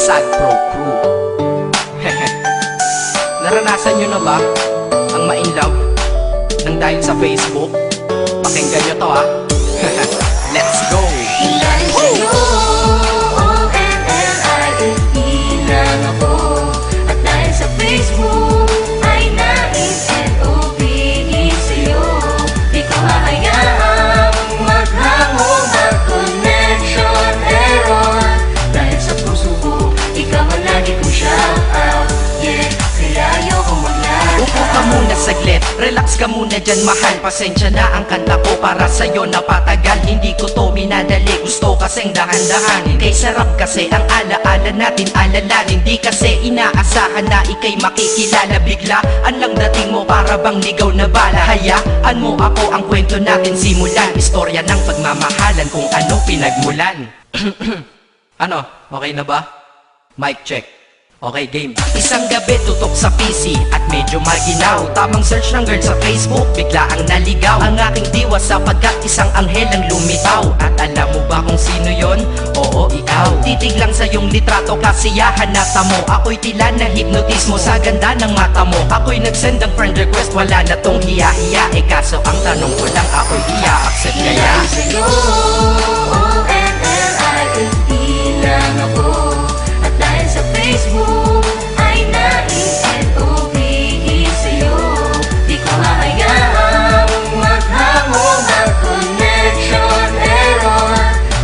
Sag Pro Crew. Naranasan nyo na ba ang ma-inlove nang dahil sa Facebook? Pakinggan nyo to ha. Let's go! Dahil sa'yo, O-N-L-I-F-E lang ako. At dahil sa Facebook ay nais-L-O-V-E sa'yo. Di ko hahayaang maghango, mag-connection error. Dahil sa puso ko, ikaw ang lagi kong shout out. Yeah, kaya ayoko mag-lag. Upo ka muna saglit, relax ka muna dyan mahal. Pasensya na ang kanta ko para sa'yo napatagal. Hindi ko to minadali, gusto kasing dahan-dahanin. Kay sarap kasi ang alaala natin alalanin. Di kasi inaasahan na ikay makikilala. Biglaan lang dating mo para bang ligaw na bala. Hayaan mo ako ang kwento natin simulan. Istorya ng pagmamahalan kung ano pinagmulan. Ano? Okay na ba? Mic check. Okay, game. Isang gabi tutok sa PC at medyo maginaw. Tamang search ng girl sa Facebook, bigla ang naligaw. Ang aking diwa sapagkat isang anghel ang lumitaw. At alam mo ba kung sino yon? Oo, ikaw. Titig lang sa iyong litrato, kasiyahan na tamo. Ako'y tila na hipnotismo sa ganda ng mata mo. Ako'y nagsend ng friend request, wala na tong hiya-hiya. Eh kaso ang tanong ko lang, ako'y iya-accept kaya? Dahil sa'yo, O-N-L-I-F-E lang ako. At dahil sa Facebook ay nais-L-O-V-E sa'yo. Di ko hahayaang maghango, mag-connection error.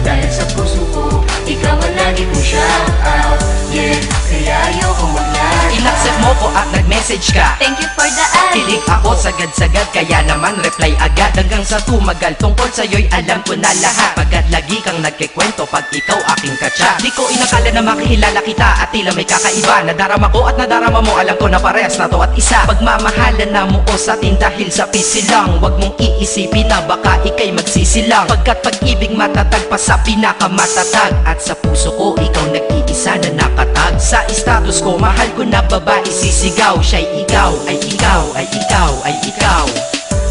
Dahil sa puso ko, ikaw ang lagi kong shout out. Yeah, kaya ayoko mag-lag. In-accept mo ko at nag-message ka. Thank you for the ad. Kilig ako sagad-sagad, kaya naman reply agad. Hanggang sa tumagal, tungkol sa'yo'y alam ko na lahat. Pagkat lagi kang nagkikwento pag ikaw aking katsa. Di ko inakala na makikilala kita at tila may kakaiba. Nadarama ko at nadarama mo, alam ko na parehas na to at isa. Pagmamahalan na mo ko sa atin dahil sa peace lang. Huwag mong iisipin na baka ikay magsisilang. Pagkat pag-ibig matatag pa sa pinakamatatag. At sa puso ko, ikaw nag-iisa na nakatag. Sa status ko, mahal ko na babae sisigaw. Siya'y ikaw, ay ikaw, ay ikaw, ay ikaw.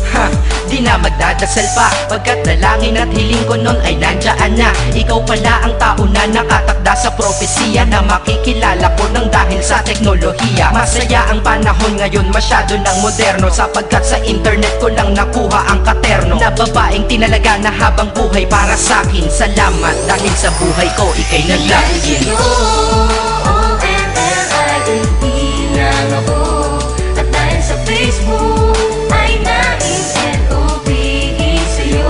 Ha, di na magdadasal pa. Pagkat dalangin at hiling ko nun ay nandyaan na. Ikaw pala ang tao na nakatakda sa propesiya. Na makikilala ko nang dahil sa teknolohiya. Masaya ang panahon ngayon, masyado ng moderno. Sapagkat sa internet ko lang nakuha ang katerno. Na babaeng tinalaga na habang buhay para sa'kin. Salamat dahil sa buhay ko, ikay naglagin. O-N-L-I-F-E lang ako. At dahil sa Facebook ay nais-L-O-V-E sa'yo.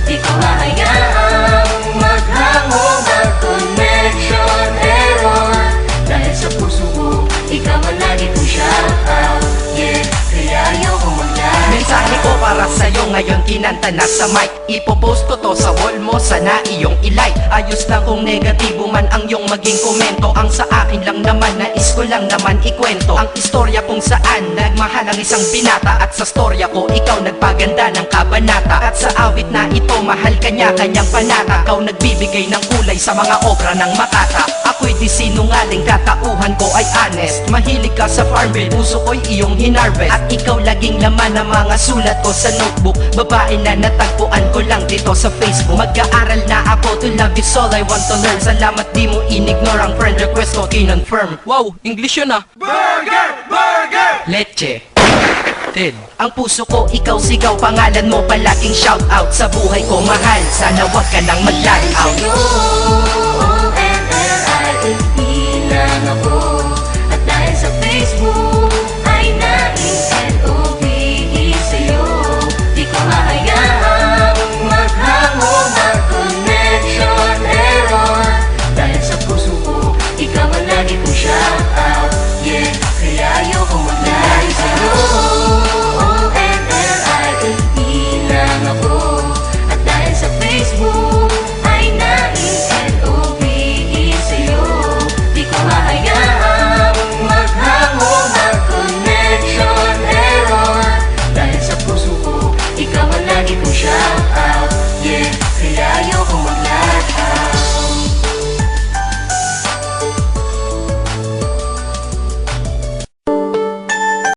Di ko hahayaang maghango, mag-connection error. Dahil sa puso ko, ikaw ang lagi kong shout out. Yeah, kaya ayoko mag-lag. Mensahe ko para sa'yo ngayon kinanta na sa mic. Ipopost ko to sa wall mo, sana iyong ilike. Ayos lang kung negatibo man ang iyong maging komento. Ang sa akin lang naman, nais ko lang naman ikwento ang istorya kung saan nagmahal ang isang binata. At sa storya ko, ikaw nagpaganda ng kabanata. At sa awit na ito, mahal kanya kanyang panata. Ikaw nagbibigay ng kulay sa mga obra ng Makata. Ako'y di sinungaling, katauhan ko ay honest. Mahilig ka sa farmville, puso ko'y iyong hinarvest. At ikaw laging laman ng mga sulat ko sa notebook. Babae na natagpuan ko lang dito sa Facebook. Mag-aaral na ako, to love is all I want to learn. Salamat di mo inignore ang friend request ko, kinonfirm. Wow, English yun ah. Burger! Burger! Leche. Ted. Ang puso ko, ikaw sigaw, pangalan mo palaging shout out. Sa buhay ko mahal, sana wag ka nang mag-lag out.